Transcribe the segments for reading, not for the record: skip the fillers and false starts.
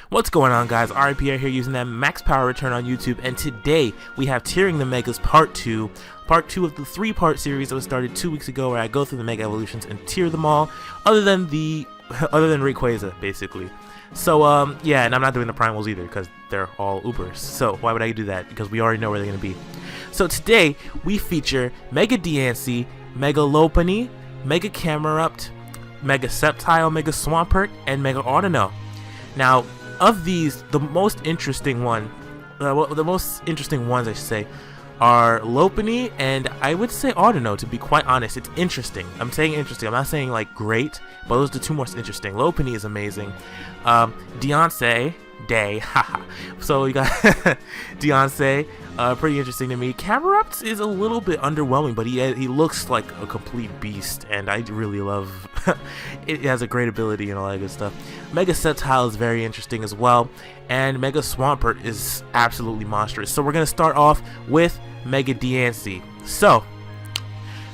What's going on, guys? R.I.Pierre here, using that max power return on YouTube, and today we have Tiering the Megas Part 2 of the 3-part series that was started 2 weeks ago, where I go through the Mega Evolutions and tier them all, other than Rayquaza, basically. So, yeah, and I'm not doing the Primals either, because they're all Ubers. So, why would I do that? Because we already know where they're going to be. So, today, we feature Mega Diancie, Mega Lopunny, Mega Camerupt, Mega Sceptile, Mega Swampert, and Mega Audino. Now, of these, the most interesting ones, I should say, are Lopunny and I would say Audino. To be quite honest, it's interesting. I'm saying interesting. I'm not saying like great, but those are the two most interesting. Lopunny is amazing. Diancie, haha. So you got Diancie, pretty interesting to me. Camerupt is a little bit underwhelming, but he looks like a complete beast, and I really love. It has a great ability and all that good stuff. Mega Sceptile is very interesting as well, and Mega Swampert is absolutely monstrous. So we're gonna start off with Mega Diancie. So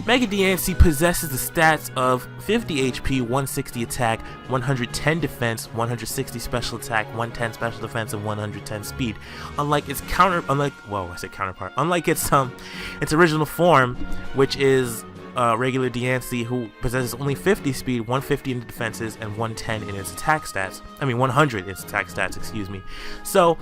Mega Diancie possesses the stats of 50 HP, 160 attack, 110 defense, 160 special attack, 110 special defense, and 110 speed. Unlike its original form, which is regular Diancie, who possesses only 50 speed, 150 in the defenses, and 110 in its attack stats. 100 in its attack stats, excuse me. So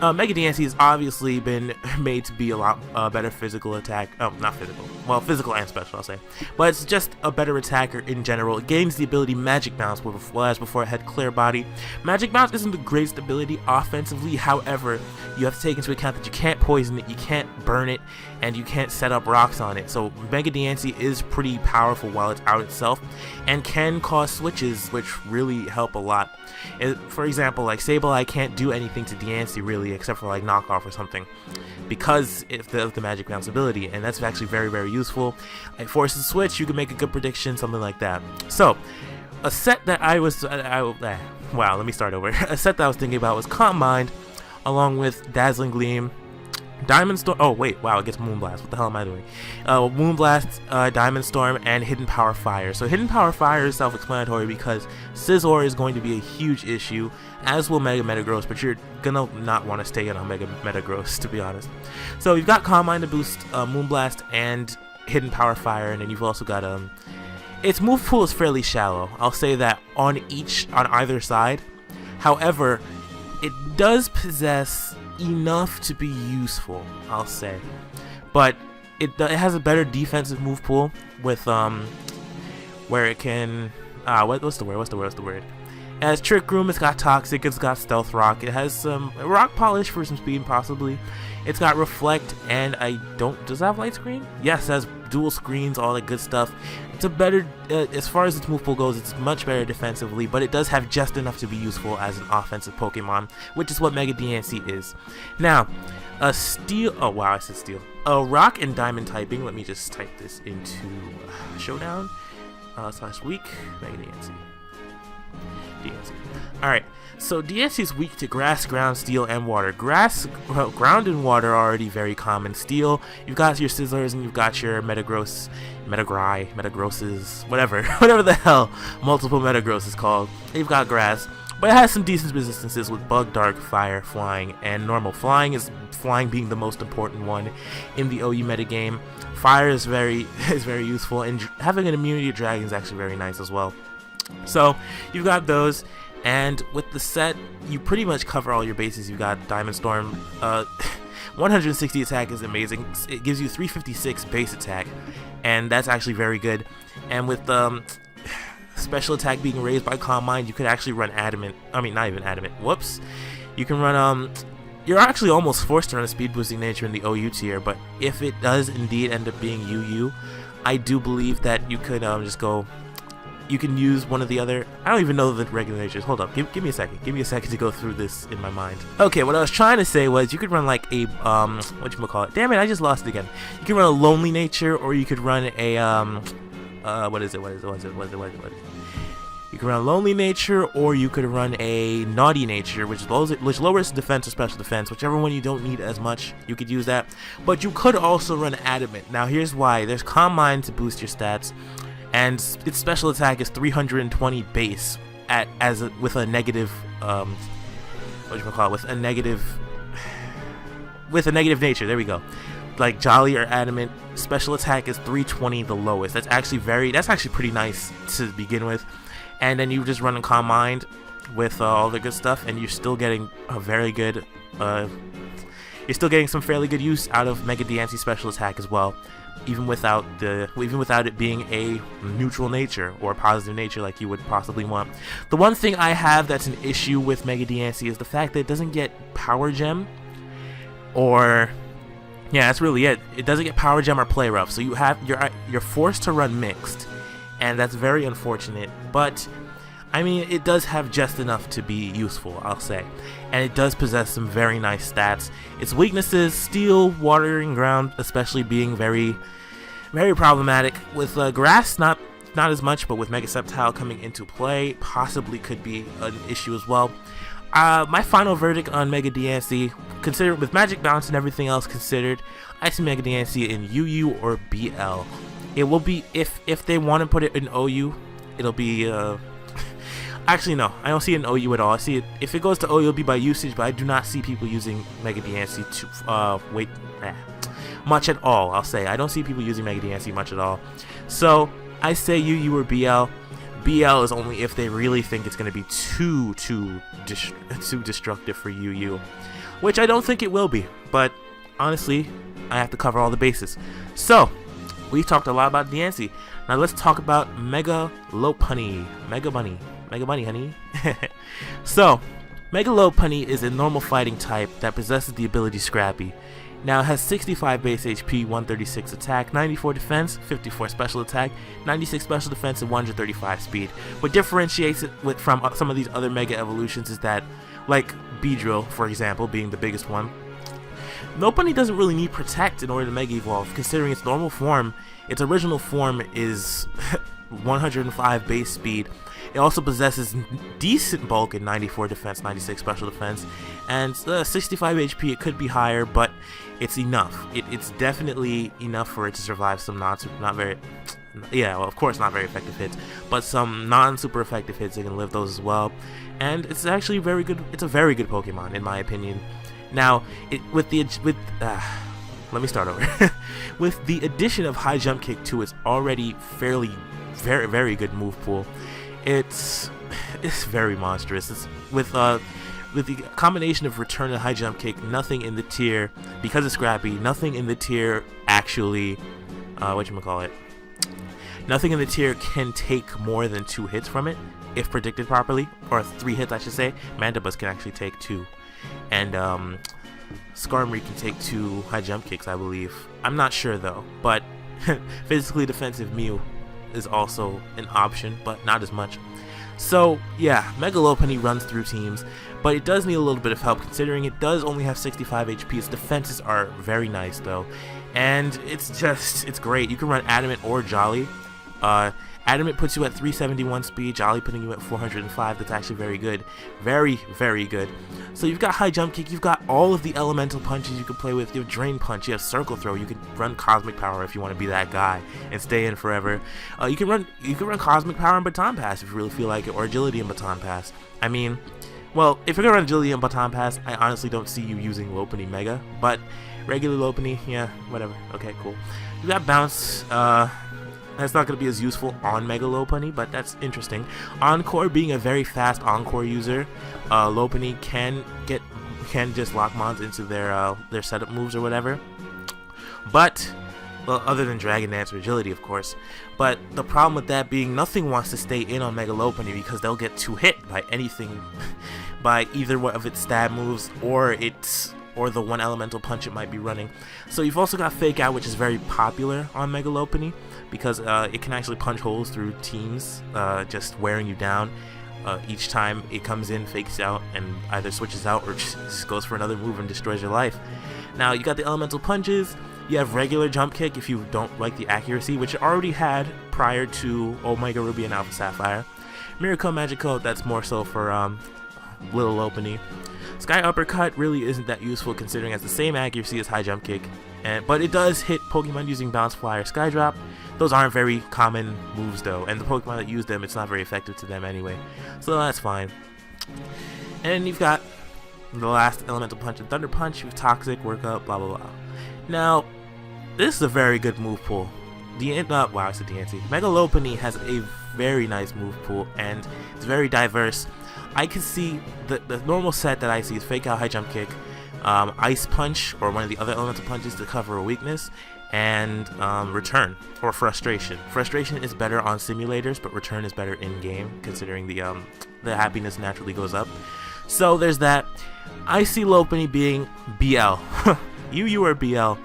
Mega Diancie has obviously been made to be a lot better physical attack. Oh, not physical. Well, physical and special, I'll say. But it's just a better attacker in general. It gains the ability Magic Bounce, whereas before it had Clear Body. Magic Bounce isn't the greatest ability offensively. However, you have to take into account that you can't poison it, you can't burn it, and you can't set up rocks on it. So Mega Diancie is pretty powerful while it's out itself, and can cause switches, which really help a lot. For example, like Sableye can't do anything to Diancie really, except for like knockoff or something, because of the Magic Bounce ability, and that's actually very, very useful. It forces a switch, you can make a good prediction, something like that. So, a set that let me start over. A set that I was thinking about was Calm Mind, along with Dazzling Gleam, Diamond Storm. Oh wait, wow, it gets Moonblast. What the hell am I doing? Moonblast, Diamond Storm, and Hidden Power Fire. So Hidden Power Fire is self-explanatory because Scizor is going to be a huge issue, as will Mega Metagross, but you're gonna not want to stay in on Mega Metagross, to be honest. So you've got Calm Mind to boost Moonblast and Hidden Power Fire, and then you've also got its move pool is fairly shallow. I'll say that on either side. However, it does possess enough to be useful, I'll say, but it has a better defensive move pool with where it can what's the word? It has Trick Room, it's got Toxic, it's got Stealth Rock, it has some Rock Polish for some speed possibly, it's got Reflect, and does it have Light Screen? Yes, it has dual screens, all that good stuff. It's a better, as far as its move pool goes, it's much better defensively, but it does have just enough to be useful as an offensive Pokemon, which is what Mega Diancie is. Now, Rock and Diamond typing, let me just type this into Showdown, /weak, Mega Diancie. Alright, so Diancie is weak to Grass, Ground, Steel, and Water. Ground and Water are already very common. Steel, you've got your Sizzlers, and you've got your Metagrosses, whatever the hell multiple Metagross is called. You've got Grass, but it has some decent resistances with Bug, Dark, Fire, Flying, and Normal. Flying being the most important one in the OU metagame. Fire is very useful, and having an immunity to Dragon is actually very nice as well. So you've got those, and with the set you pretty much cover all your bases. You've got Diamond Storm, 160 attack is amazing. It gives you 356 base attack, and that's actually very good. And with special attack being raised by Calm Mind, you could actually run Adamant. Not even Adamant. Whoops. You can run you're actually almost forced to run a speed boosting nature in the OU tier, but if it does indeed end up being UU, I do believe that you could just go. You can use one of the other. I don't even know the regular natures. Hold up. Give me a second. Give me a second to go through this in my mind. Okay, what I was trying to say was you could run like a whatchamacallit. Damn it, I just lost it again. You can run a Lonely Nature, or you could run a what is it? You can run a Lonely Nature, or you could run a Naughty Nature, which lowers defense or special defense. Whichever one you don't need as much, you could use that. But you could also run Adamant. Now here's why. There's Calm Mind to boost your stats, and its special attack is 320 base with a negative whatchamacallit, with a negative nature. There we go. Like Jolly or Adamant, special attack is 320 the lowest. That's actually pretty nice to begin with. And then you just run a Calm Mind with all the good stuff, and you're still getting a very good you're still getting some fairly good use out of Mega Diancie special attack as well, even without it being a neutral nature or a positive nature like you would possibly want. The one thing I have that's an issue with Mega Diancie is the fact that it doesn't get Power Gem, or yeah, that's really it. It doesn't get Power Gem or Play Rough, so you're forced to run mixed, and that's very unfortunate. But I mean, it does have just enough to be useful, I'll say, and it does possess some very nice stats. Its weaknesses: Steel, Water, and Ground, especially being very, very problematic. With Grass, not as much, but with Mega Sceptile coming into play, possibly could be an issue as well. My final verdict on Mega Diancie, consider with Magic Bounce and everything else considered, I see Mega Diancie in UU or BL. It will be, if they want to put it in OU, it'll be actually no, I don't see it in OU at all. I see it, if it goes to OU, it'll be by usage, but I do not see people using Mega Diancie much at all. I'll say I don't see people using Mega Diancie much at all. So I say UU or BL. BL is only if they really think it's going to be too destructive for UU, which I don't think it will be, but honestly, I have to cover all the bases. So, we talked a lot about Diancie. Now let's talk about Mega Lopunny. Mega Bunny, honey. So, Mega Lopunny is a normal fighting type that possesses the ability Scrappy. Now it has 65 base HP, 136 attack, 94 defense, 54 special attack, 96 special defense, and 135 speed. What differentiates it from some of these other Mega evolutions is that, like Beedrill, for example, being the biggest one, Lopunny doesn't really need Protect in order to Mega Evolve, considering its normal form. Its original form is 105 base speed. It also possesses decent bulk and 94 defense, 96 special defense, and 65 HP. It could be higher, but it's enough. It's definitely enough for it to survive some not very effective hits, but some non-super effective hits. It can live those as well, and it's actually very good. It's a very good Pokemon in my opinion. Now, let me start over. With the addition of High Jump Kick to its already very, very good move pool, it's very monstrous. It's with the combination of Return and High Jump Kick, nothing in the tier, because it's Scrappy, nothing in the tier actually, nothing in the tier can take more than 2 hits from it, if predicted properly, or 3 hits I should say. Mandibus can actually take 2, and Skarmory can take 2 High Jump Kicks, I believe. I'm not sure though, but physically defensive Mew is also an option, but not as much. So yeah, Mega Lopunny runs through teams, but it does need a little bit of help considering it does only have 65 HP. Its defenses are very nice though, and it's great. You can run Adamant or Jolly. Adamant puts you at 371 speed, Jolly putting you at 405. That's actually very good. Very, very good. So you've got High Jump Kick, you've got all of the elemental punches you can play with. You have Drain Punch, you have Circle Throw, you can run Cosmic Power if you want to be that guy and stay in forever. You can run Cosmic Power and Baton Pass if you really feel like it, or Agility and Baton Pass. I mean, well, if you're gonna run Agility and Baton Pass, I honestly don't see you using Lopunny Mega, but regular Lopunny, yeah, whatever. Okay, cool. You got Bounce, that's not going to be as useful on Mega Lopunny, but that's interesting. Encore, being a very fast Encore user, Lopunny can just lock mons into their setup moves or whatever. But, well, other than Dragon Dance or Agility, of course. But the problem with that being, nothing wants to stay in on Mega Lopunny because they'll get 2-hit by anything, by either one of its stab moves or the one elemental punch it might be running. So you've also got Fake Out, which is very popular on Mega Lopunny because it can actually punch holes through teams, just wearing you down. Each time it comes in, fakes out, and either switches out or just goes for another move and destroys your life. Now you got the elemental punches. You have regular Jump Kick if you don't like the accuracy, which it already had prior to Omega Ruby and Alpha Sapphire. Miracle Magical, that's more so for Little Lopunny. Sky Uppercut really isn't that useful considering it has the same accuracy as High Jump Kick, but it does hit Pokemon using Bounce, Fly, or Sky Drop. Those aren't very common moves though, and the Pokemon that use them, it's not very effective to them anyway, so that's fine. And you've got the last Elemental Punch and Thunder Punch with Toxic, Work Up, blah blah blah. Now, this is a very good move pool. Wow, I said Diancie. Mega Lopunny has a very nice move pool, and it's very diverse. I can see the normal set that I see is Fake Out, High Jump Kick, Ice Punch, or one of the other Elemental Punches to cover a weakness, and Return, or Frustration. Frustration is better on simulators, but Return is better in-game, considering the happiness naturally goes up. So there's that. I see Lopunny being BL. UU or BL.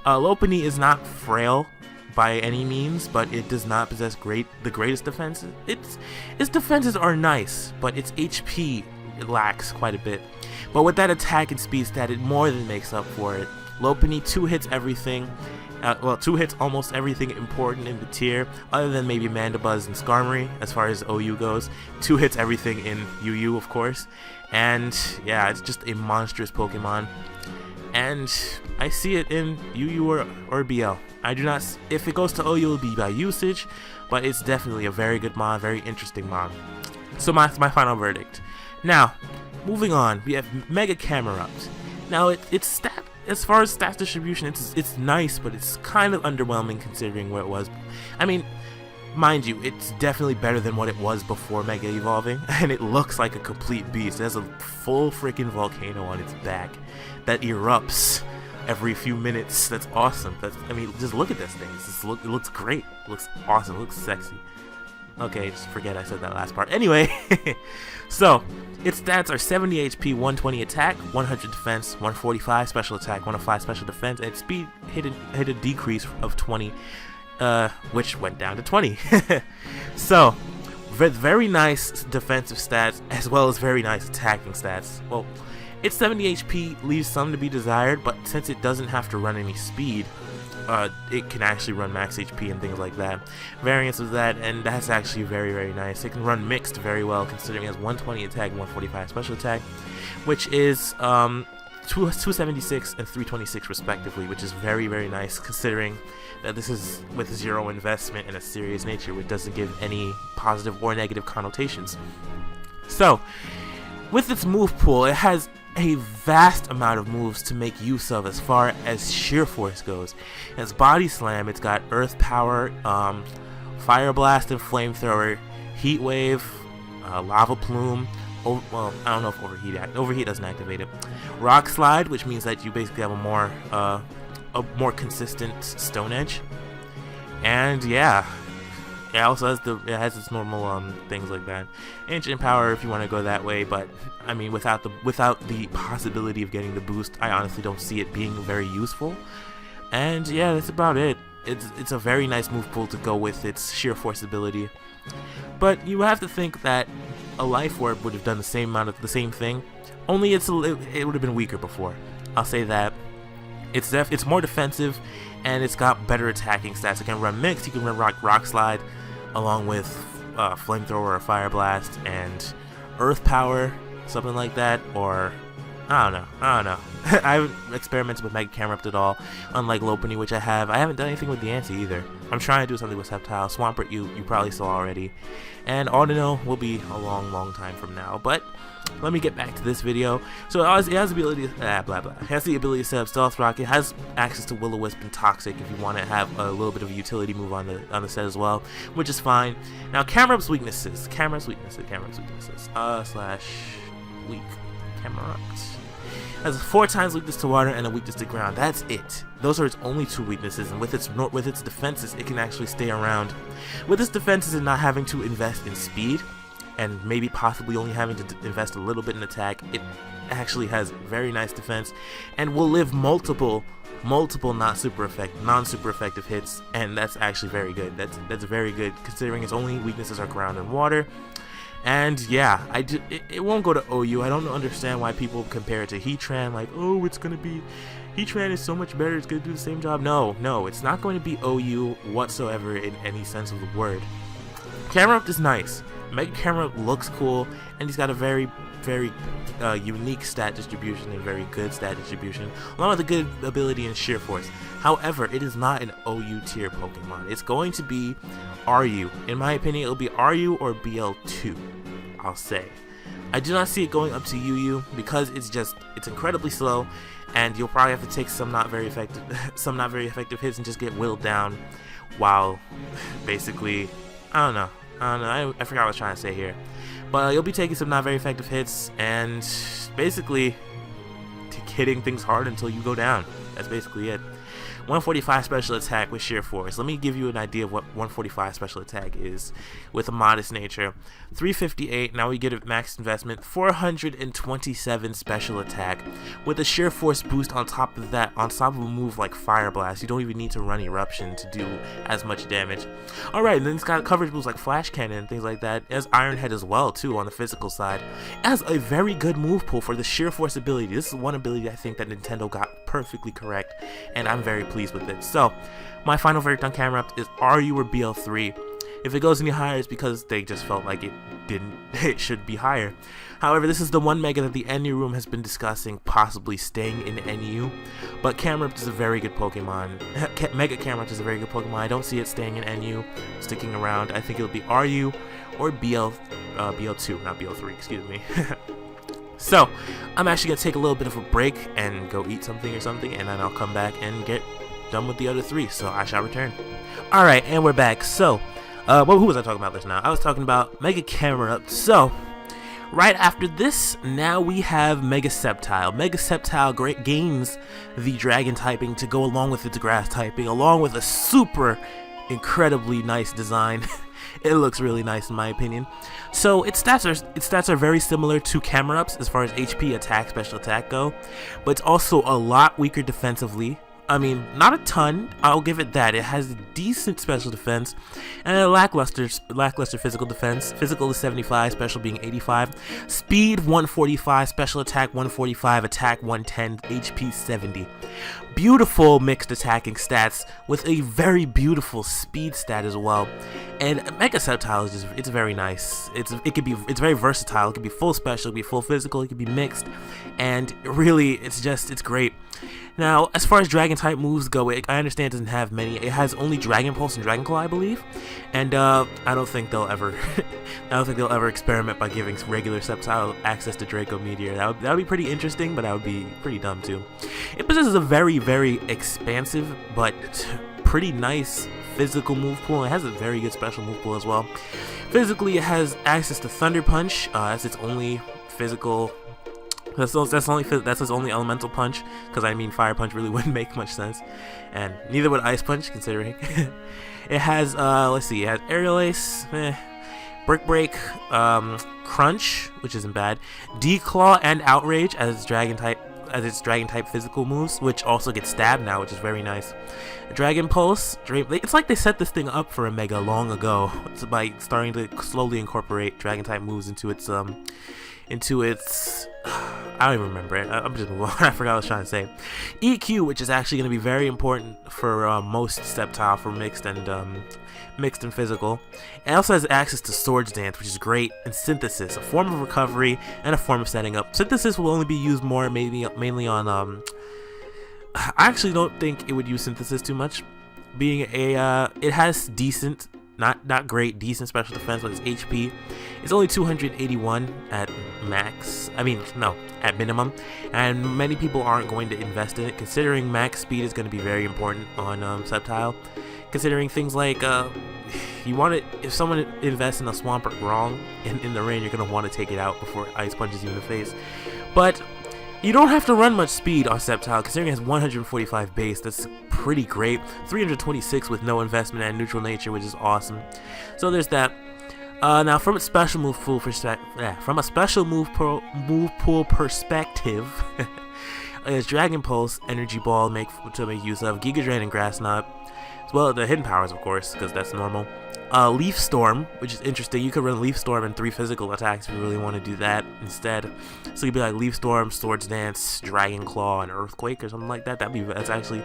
Lopunny is not frail by any means, but it does not possess the greatest defenses. Its defenses are nice, but its HP lacks quite a bit. But with that attack and speed stat, it more than makes up for it. Lopunny 2 hits everything. 2 hits almost everything important in the tier, other than maybe Mandibuzz and Skarmory as far as OU goes. 2 hits everything in UU, of course. And yeah, it's just a monstrous Pokemon. And I see it in UU or BL. I do not. If it goes to OU, it'll be by usage, but it's definitely a very good mod, very interesting mod. So my final verdict. Now, moving on, we have Mega Camerupt. Now, it's stat. As far as stats distribution, it's nice, but it's kind of underwhelming considering where it was. I mean, mind you, it's definitely better than what it was before Mega Evolving, and it looks like a complete beast. It has a full freaking volcano on its back that erupts every few minutes. That's awesome. I mean, just look at this thing. It looks great. It looks awesome. It looks sexy. Okay, just forget I said that last part. Anyway, so its stats are 70 HP, 120 attack, 100 defense, 145 special attack, 105 special defense, and speed hit a decrease of 20, which went down to 20. So, very nice defensive stats as well as very nice attacking stats. Well, its 70 HP leaves some to be desired, but since it doesn't have to run any speed, it can actually run max HP and things like that. Variants of that, and that's actually very, very nice. It can run mixed very well, considering it has 120 attack and 145 special attack, which is 276 and 326 respectively, which is very, very nice, considering that this is with 0 investment and a serious nature, which doesn't give any positive or negative connotations. So, with its move pool, it has a vast amount of moves to make use of as far as sheer force goes. It's Body Slam, it's got Earth Power, Fire Blast and Flamethrower, Heat Wave, Lava Plume, well, I don't know if Overheat doesn't activate it. Rock Slide, which means that you basically have a more consistent Stone Edge. And yeah, it also has its normal things like that. Ancient Power if you want to go that way, but I mean without the possibility of getting the boost, I honestly don't see it being very useful. And yeah, that's about it. It's a very nice move pool to go with its sheer force ability. But you have to think that a Life Orb would have done the same thing, only it would have been weaker before. I'll say that. It's more defensive, and it's got better attacking stats. It can run mixed. You can run Rock Slide along with Flamethrower or Fire Blast and Earth Power, something like that, or I don't know. I haven't experimented with Mega Camerupt at all, unlike Lopunny, which I haven't done anything with Diancie either. I'm trying to do something with Sceptile. Swampert you probably saw already, and Audino will be a long time from now. But let me get back to this video. So it has the ability it has the ability to set up Stealth Rock. It has access to Will-O-Wisp and Toxic if you want to have a little bit of a utility move on the set as well, which is fine. Now Camerupt's weaknesses. Camerupt's weaknesses. Weak. Camerupt has 4 times weakness to water and a weakness to ground. That's it. Those are its only 2 weaknesses, and with its defenses, it can actually stay around. With its defenses and not having to invest in speed, and maybe possibly only having to invest a little bit in attack, it actually has very nice defense and will live multiple non-super effective hits, and that's actually very good. That's very good considering its only weaknesses are ground and water. And yeah, it won't go to OU. I don't understand why people compare it to Heatran, like, oh, it's gonna be Heatran is so much better, it's gonna do the same job. No, it's not going to be OU whatsoever in any sense of the word. Camerupt is nice. Mega Camerupt looks cool, and he's got a very unique stat distribution and very good stat distribution, along with a good ability in sheer force. However, it is not an OU tier Pokemon. It's going to be RU. In my opinion, it'll be RU or BL2, I'll say. I do not see it going up to UU because it's incredibly slow, and you'll probably have to take some not very effective hits and just get whittled down while basically, I don't know, I forgot what I was trying to say here. But you'll be taking some not very effective hits and basically hitting things hard until you go down. That's basically it. 145 special attack with sheer force. Let me give you an idea of what 145 special attack is with a modest nature. 358, now we get a max investment, 427 special attack with a sheer force boost on top of that, on top of a move like Fire Blast. You don't even need to run Eruption to do as much damage. Alright, and then it's got coverage moves like Flash Cannon and things like that. It has Iron Head as well too on the physical side. It has a very good move pool for the sheer force ability. This is one ability I think that Nintendo got perfectly correct, and I'm very pleased with it. So my final verdict on Camera Up is RU or BL3. If it goes any higher, it's because they just felt like it should be higher. However, this is the one Mega that the NU room has been discussing possibly staying in NU, but Camera Up is a very good Pokemon. Mega Camera Up is a very good Pokemon. I don't see it staying in NU, sticking around. I think it'll be RU or BL2, not BL3, excuse me. So, I'm actually going to take a little bit of a break and go eat something or something, and then I'll come back and get done with the other three, so I shall return. Alright, and we're back. So, who was I talking about this now? I was talking about Mega Camera Up. So, right after this, now we have Mega Sceptile. Mega Sceptile gains the Dragon typing to go along with its Grass typing, along with a super incredibly nice design. It looks really nice in my opinion. So its stats are very similar to Camera Up's as far as HP, attack, special attack go, but it's also a lot weaker defensively. I mean, not a ton, I'll give it that. It has a decent special defense and a lackluster physical defense. Physical is 75, special being 85. Speed 145, special attack 145, attack 110, HP 70. Beautiful mixed attacking stats with a very beautiful speed stat as well. And Mega Sceptile is just, it's very nice. It's very versatile. It could be full special, it could be full physical, it could be mixed, and really it's great. Now, as far as Dragon type moves go, I understand it doesn't have many. It has only Dragon Pulse and Dragon Claw, I believe, and I don't think they'll ever, experiment by giving regular Sceptile access to Draco Meteor. That would be pretty interesting, but that would be pretty dumb too. It possesses a very, very expansive but pretty nice physical move pool. It has a very good special move pool as well. Physically, it has access to Thunder Punch as its only physical. That's its only elemental punch, because I mean Fire Punch really wouldn't make much sense, and neither would Ice Punch considering. It has let's see, it has Aerial Ace, Brick Break, Crunch, which isn't bad, Declaw and Outrage as its Dragon type physical moves, which also get stabbed now, which is very nice. Dragon Pulse, it's like they set this thing up for a Mega long ago. It's by starting to slowly incorporate Dragon type moves into its I don't even remember it. I'm just moving on. I forgot what I was trying to say. EQ, which is actually going to be very important for most Sceptile for mixed and physical. It also has access to Swords Dance, which is great, and Synthesis, a form of recovery and a form of setting up. Synthesis will only be used more mainly on I actually don't think it would use Synthesis too much, being it has decent, not great, decent special defense, but its HP is only 281 at max. I mean, no, at minimum, and many people aren't going to invest in it, considering max speed is going to be very important on Sceptile. Considering things like if someone invests in a Swampert wrong in the rain, you're going to want to take it out before Ice punches you in the face. But you don't have to run much speed on Sceptile, considering it has 145 base. That's pretty great. 326 with no investment and neutral nature, which is awesome. So there's that. Now, from a special move pool perspective, is Dragon Pulse, Energy Ball to make use of, Giga Drain and Grass Knot, as well as the hidden powers, of course, because that's normal. Leaf Storm, which is interesting. You could run Leaf Storm and 3 physical attacks if you really want to do that instead. So you'd be like Leaf Storm, Swords Dance, Dragon Claw, and Earthquake or something like that. I think that's actually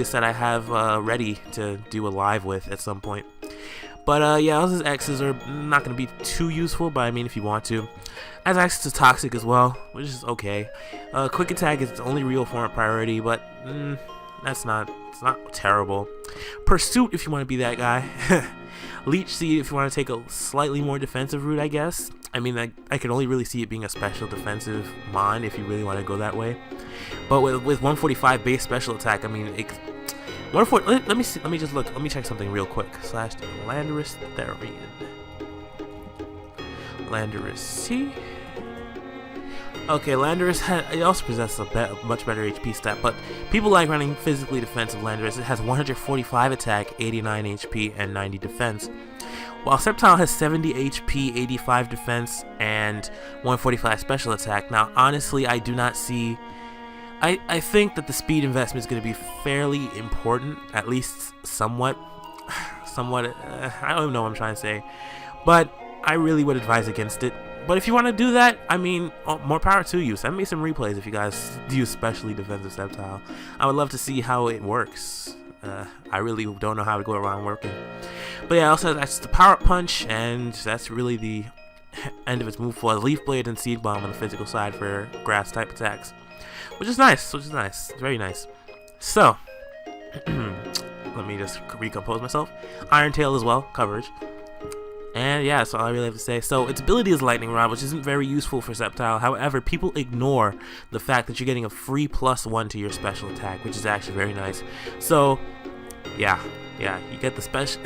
a set I have ready to do a live with at some point. But yeah, those X's are not going to be too useful, but I mean if you want to. Has access to Toxic as well, which is okay. Quick Attack is its only real form of priority, but it's not terrible. Pursuit, if you want to be that guy. Leech Seed if you want to take a slightly more defensive route, I guess. I mean, I can only really see it being a special defensive mon if you really want to go that way. But with 145 base special attack, I mean, let me see, let me just look. Let me check something real quick. / Landorus Therian. Landorus C. Okay, Landorus it also possesses a much better HP stat, but people like running physically defensive Landorus. It has 145 attack, 89 HP, and 90 defense. While Sceptile has 70 HP, 85 defense, and 145 special attack. Now, honestly, I do not see... I think that the speed investment is going to be fairly important, at least somewhat. I don't even know what I'm trying to say. But I really would advise against it. But if you want to do that, I mean, more power to you. Send me some replays if you guys do especially defensive Sceptile. I would love to see how it works. I really don't know how to go around working. But yeah, it also has access to Power Up Punch, and that's really the end of its move for Leaf Blade and Seed Bomb on the physical side for grass type attacks. Which is nice, very nice. So, let me just recompose myself. Iron Tail as well, coverage. And yeah, that's all I really have to say. So its ability is Lightning Rod, which isn't very useful for Sceptile. However, people ignore the fact that you're getting a free +1 to your special attack, which is actually very nice. So, yeah, you get the special...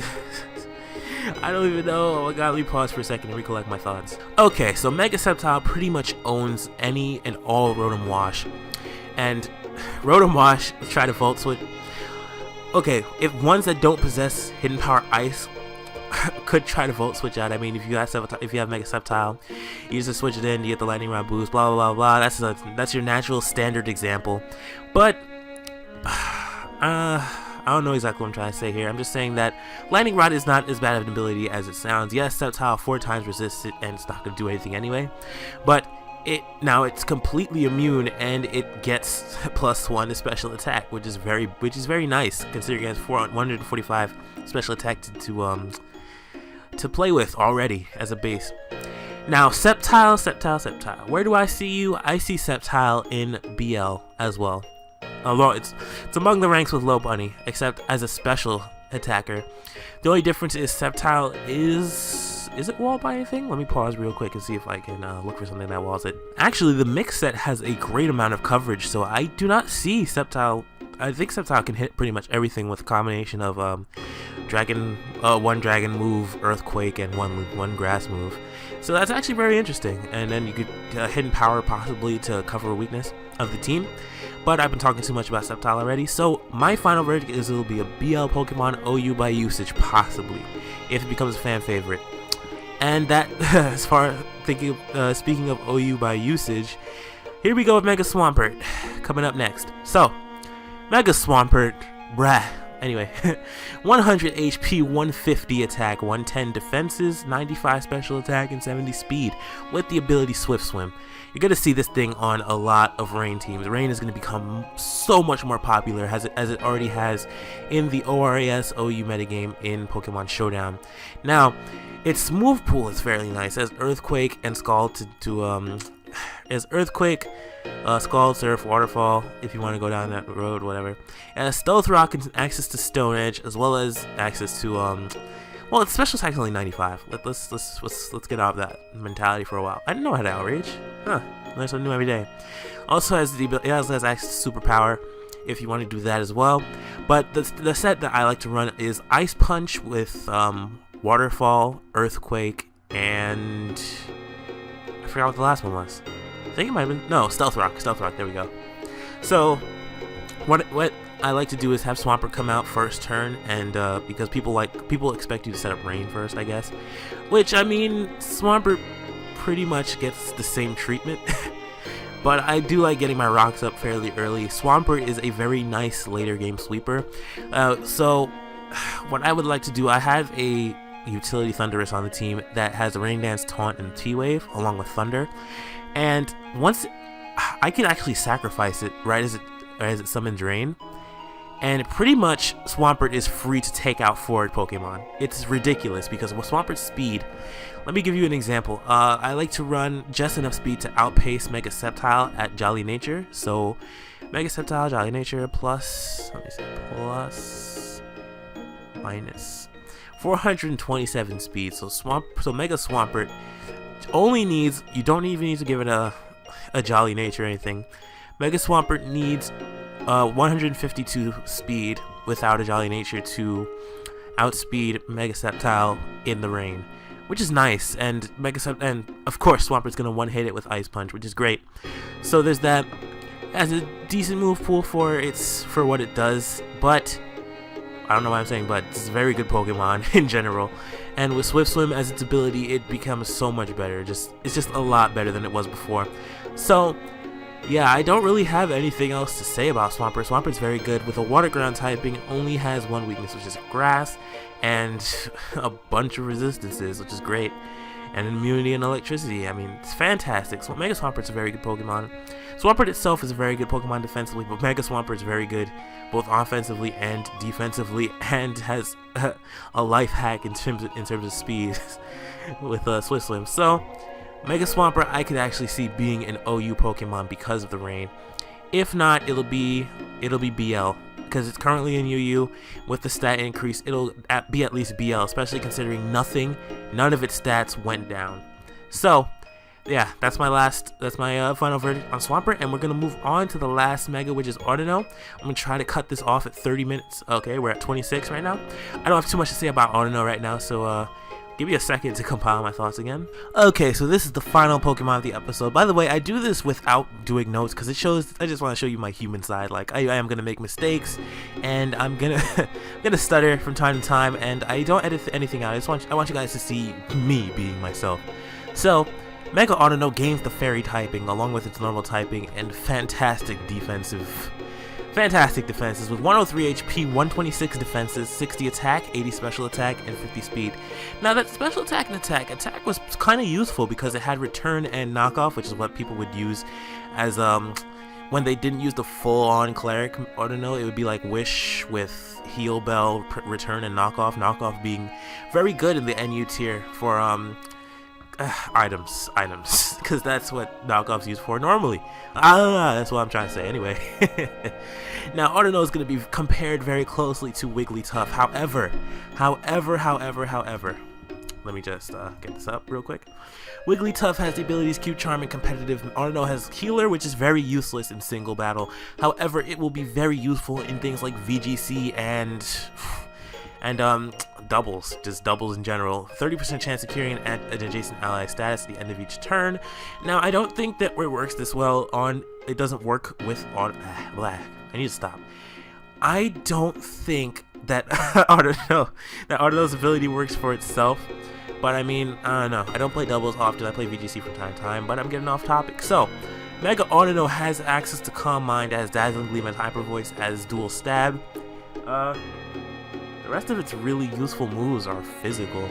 I don't even know. Oh my god, let me pause for a second and recollect my thoughts. Okay, so Mega Sceptile pretty much owns any and all Rotom Wash. And Rotom Wash, try to Volt Switch. Okay, if ones that don't possess Hidden Power Ice could try to Volt Switch out. I mean, if you have Mega Sceptile, you just switch it in, you get the Lightning Rod boost, blah blah blah blah. That's your natural standard example. But I don't know exactly what I'm trying to say here. I'm just saying that Lightning Rod is not as bad of an ability as it sounds. Yes, Sceptile 4 times resists it, and it's not going to do anything anyway. But it's completely immune, and it gets +1 to special attack, which is very nice considering it has 145 special attack to play with already as a base. Now, Sceptile. Where do I see you? I see Sceptile in BL as well. Although it's among the ranks with Lopunny, except as a special attacker. The only difference is Sceptile is it walled by anything? Let me pause real quick and see if I can look for something that walls it. Actually, the mix set has a great amount of coverage, so I do not see Sceptile. I think Sceptile can hit pretty much everything with a combination of one dragon move, earthquake, and one grass move. So that's actually very interesting. And then you could hidden power possibly to cover a weakness of the team. But I've been talking too much about Sceptile already, so my final verdict is it'll be a BL Pokemon OU by usage, possibly, if it becomes a fan favorite. And that, as far as speaking of OU by usage, here we go with Mega Swampert coming up next. So, Mega Swampert, brah. Anyway, 100 HP, 150 attack, 110 defenses, 95 special attack, and 70 speed with the ability Swift Swim. You're going to see this thing on a lot of Rain teams. Rain is going to become so much more popular as it already has in the ORAS OU metagame in Pokemon Showdown. Now, its move pool is fairly nice. It has Earthquake and Scald Scald, Surf, Waterfall, if you want to go down that road, whatever. And Stealth Rock and access to Stone Edge, as well as access to well, its special attack is only 95. Let's get out of that mentality for a while. I didn't know I had Outrage. Huh? Learn something new every day. Also has it also has access to Superpower, if you want to do that as well. But the set that I like to run is Ice Punch with Waterfall, Earthquake, and I forgot what the last one was. I think it might have been Stealth Rock. There we go. So what I like to do is have Swampert come out first turn, and because people expect you to set up Rain first, I guess. Which, I mean, Swampert pretty much gets the same treatment. But I do like getting my rocks up fairly early. Swampert is a very nice later game sweeper. So what I would like to do, I have a utility Thundurus on the team that has a Rain Dance, Taunt, and T-Wave along with Thunder. And once I can actually sacrifice it right as it summons Rain, and pretty much Swampert is free to take out forward Pokemon. It's ridiculous because with Swampert's speed, let me give you an example. I like to run just enough speed to outpace Mega Sceptile at Jolly Nature. So Mega Sceptile, Jolly Nature plus, let me see, plus, minus. 427 speed. So Mega Swampert only needs, you don't even need to give it a Jolly Nature or anything. Mega Swampert needs 152 speed without a Jolly Nature to outspeed Mega Sceptile in the rain, which is nice. And of course Swampert's gonna one-hit it with Ice Punch, which is great. So there's that. As a decent move pool for what it does, but I don't know why I'm saying but. It's a very good Pokemon in general. And with Swift Swim as its ability, it becomes so much better. It's just a lot better than it was before. So yeah, I don't really have anything else to say about Swampert. Swampert's very good. With a water ground typing, it only has one weakness, which is grass, and a bunch of resistances, which is great. And immunity and electricity. I mean, it's fantastic. So Mega Swampert's a very good Pokemon. Swampert itself is a very good Pokemon defensively, but Mega Swampert's very good both offensively and defensively, and has a life hack in terms of speed with Swift Swim. So Mega Swampert I could actually see being an OU Pokemon because of the rain. If not, it'll be BL, because it's currently in UU. With the stat increase, it'll be at least BL, especially considering none of its stats went down. So yeah, that's my final verdict on Swampert, and we're gonna move on to the last Mega, which is Audino. I'm gonna try to cut this off at 30 minutes. Okay, we're at 26 right now. I don't have too much to say about Audino right now, so give me a second to compile my thoughts again. Okay, so this is the final Pokemon of the episode. By the way, I do this without doing notes because I just want to show you my human side. Like, I am gonna make mistakes, and I'm gonna stutter from time to time, and I don't edit anything out. I want you guys to see me being myself. So Mega Audino gains the Fairy typing along with its normal typing and fantastic defenses with 103 HP, 126 defenses, 60 attack, 80 special attack, and 50 speed. Now that special attack and attack was kind of useful because it had return and knockoff, which is what people would use as when they didn't use the full-on Cleric Audino. It would be like Wish with Heal Bell, return, and knockoff being very good in the NU tier for items, because that's what knockoffs used for normally. That's what I'm trying to say anyway. Now Audino is going to be compared very closely to Wigglytuff. However, let me just get this up real quick. Wigglytuff has the abilities Cute Charm and Competitive. Audino has Healer, which is very useless in single battle. However, it will be very useful in things like VGC and doubles, just doubles in general. 30% chance of curing an adjacent ally status at the end of each turn. Now, I don't think that it works this well on, it doesn't work with I need to stop. I don't think that Audino's ability works for itself, but I mean, I don't know. I don't play doubles often. I play VGC from time to time, but I'm getting off topic. So, Mega Audino has access to Calm Mind, as Dazzling Gleam, and Hyper Voice, as Dual Stab. The rest of its really useful moves are physical,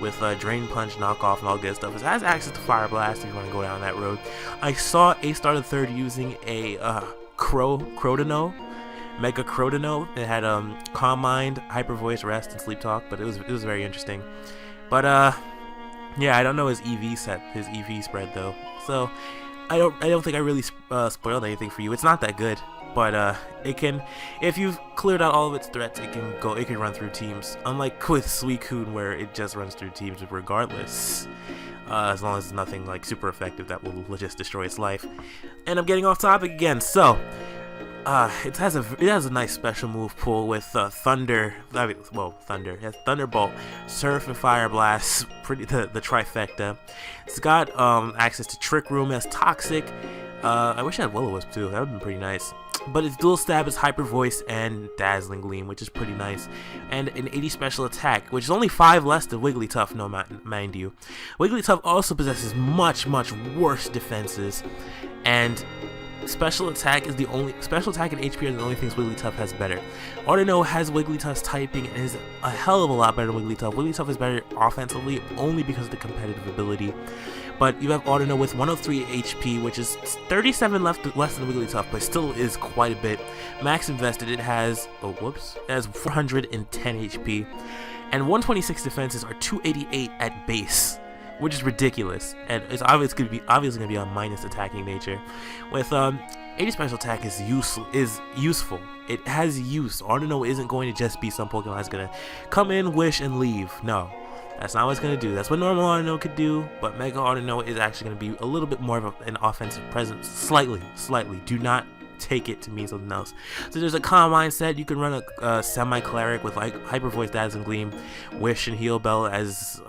with Drain Punch, Knockoff, and all good stuff. It has access to Fire Blast if you want to go down that road. I saw A-Star the Third using a Crotino, Mega Crotino. It had Calm Mind, Hyper Voice, Rest, and Sleep Talk, but it was very interesting. But yeah, I don't know his EV spread though, so I don't think I really spoiled anything for you. It's not that good. But it can, if you've cleared out all of its threats, it can run through teams. Unlike with Suicune, where it just runs through teams regardless, as long as it's nothing like super effective that will just destroy its life. And I'm getting off topic again. So it has a nice special move pool with Thunder. It has Thunderbolt, Surf, and Fire Blast. The trifecta. It's got access to Trick Room. It has Toxic. I wish I had Will-O-Wisp too. That would have been pretty nice. But its dual stab is Hyper Voice and Dazzling Gleam, which is pretty nice. And an 80 special attack, which is only 5 less than Wigglytuff, no mind you. Wigglytuff also possesses much worse defenses, and special attack and HP are the only things Wigglytuff has better. Audino has Wigglytuff's typing and is a hell of a lot better than Wigglytuff. Wigglytuff is better offensively only because of the competitive ability. But you have Audino with 103 HP, which is 37 less than Wigglytuff, but still is quite a bit. Max invested, it has 410 HP, and 126 defenses are 288 at base, which is ridiculous, and it's obviously gonna be on minus attacking nature. With 80 special attack is useful. It has use. Audino isn't going to just be some Pokemon that's gonna come in, wish, and leave. No, that's not what it's gonna do. That's what normal Audino could do, but Mega Audino is actually gonna be a little bit more of an offensive presence. Slightly. Do not take it to mean something else. So there's a calm mindset. You can run a semi-cleric with like Hyper Voice, Dazzling Gleam, Wish, and Heal Bell as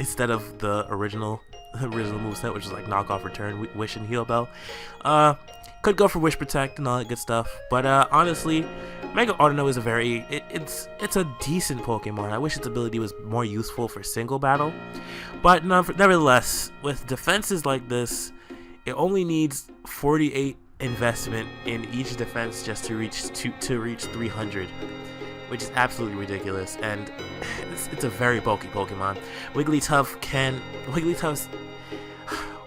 instead of the original moveset, which is like knockoff return, Wish and Heal Bell. Could go for Wish Protect and all that good stuff, but honestly, Mega Audino is it's a decent Pokemon. I wish its ability was more useful for single battle, but nevertheless, with defenses like this, it only needs 48 investment in each defense just to reach 300, which is absolutely ridiculous, and it's a very bulky Pokemon. Wigglytuff's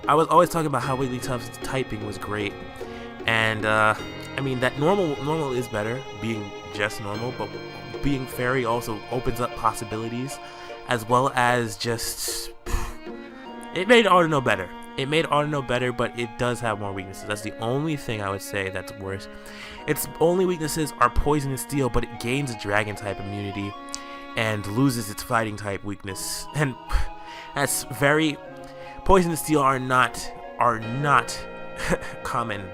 I was always talking about how Wigglytuff's typing was great, and I mean that normal is better, being just normal, but being fairy also opens up possibilities, as well as just it made Audino better. But it does have more weaknesses. That's the only thing I would say that's worse. Its only weaknesses are Poison and Steel, but it gains a Dragon type immunity and loses its Fighting type weakness. And that's very... Poison and Steel are not common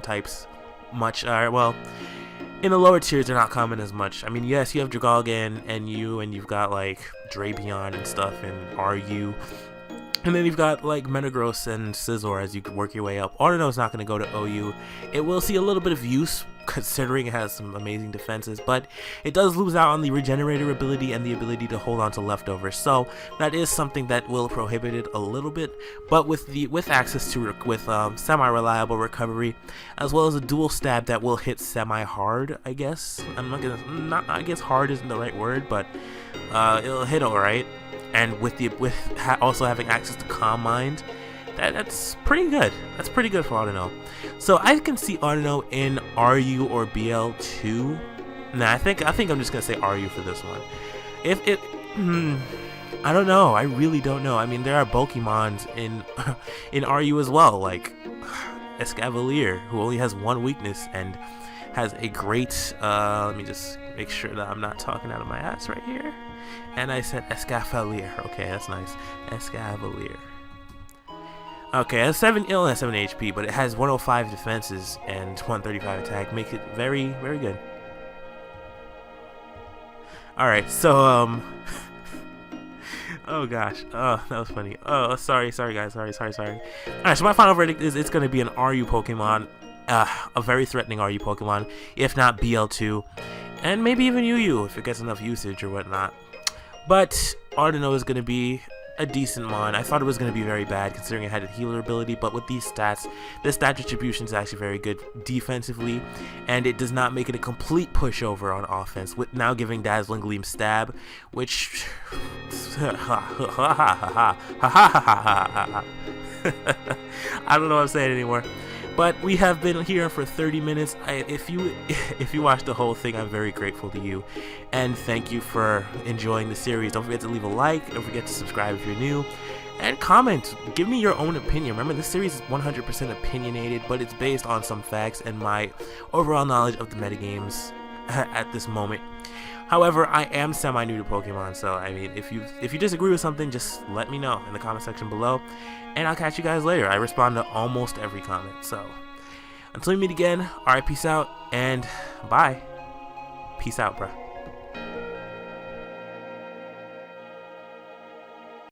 types much. Well, in the lower tiers, they're not common as much. I mean, yes, you have Dragalge and you've got like Drapion and stuff and RU. And then you've got like Metagross and Scizor as you work your way up. Audino is not going to go to OU. It will see a little bit of use considering it has some amazing defenses, but it does lose out on the Regenerator ability and the ability to hold on to leftovers. So that is something that will prohibit it a little bit. But with access to semi-reliable recovery, as well as a dual stab that will hit semi-hard, I guess. I guess hard isn't the right word, but it'll hit alright. And also having access to Calm Mind, that's pretty good. That's pretty good for Audino. So I can see Audino in RU or BL2. Nah, I think I'm just gonna say RU for this one. I don't know. I really don't know. I mean, there are Pokemons in RU as well, like Escavalier, who only has one weakness and has a great. Let me just make sure that I'm not talking out of my ass right here. And I said Escavalier. Okay, that's nice. Escavalier. Okay, it has 7 HP, but it has 105 defenses and 135 attack. Make it very, very good. Alright, so, oh gosh. Oh, that was funny. Oh, sorry guys. Sorry. Alright, so my final verdict is it's going to be an RU Pokemon. A very threatening RU Pokemon, if not BL2. And maybe even UU if it gets enough usage or whatnot. But Audino is going to be a decent mon. I thought it was going to be very bad considering it had a healer ability, but with these stats, the stat distribution is actually very good defensively, and it does not make it a complete pushover on offense, with now giving Dazzling Gleam stab, which I don't know what I'm saying anymore. But we have been here for 30 minutes. If you watched the whole thing, I'm very grateful to you. And thank you for enjoying the series. Don't forget to leave a like. Don't forget to subscribe if you're new. And comment. Give me your own opinion. Remember, this series is 100% opinionated, but it's based on some facts and my overall knowledge of the metagames at this moment. However, I am semi-new to Pokemon, so I mean, if you disagree with something, just let me know in the comment section below, and I'll catch you guys later. I respond to almost every comment, so until we meet again, alright, peace out, and bye. Peace out, bruh.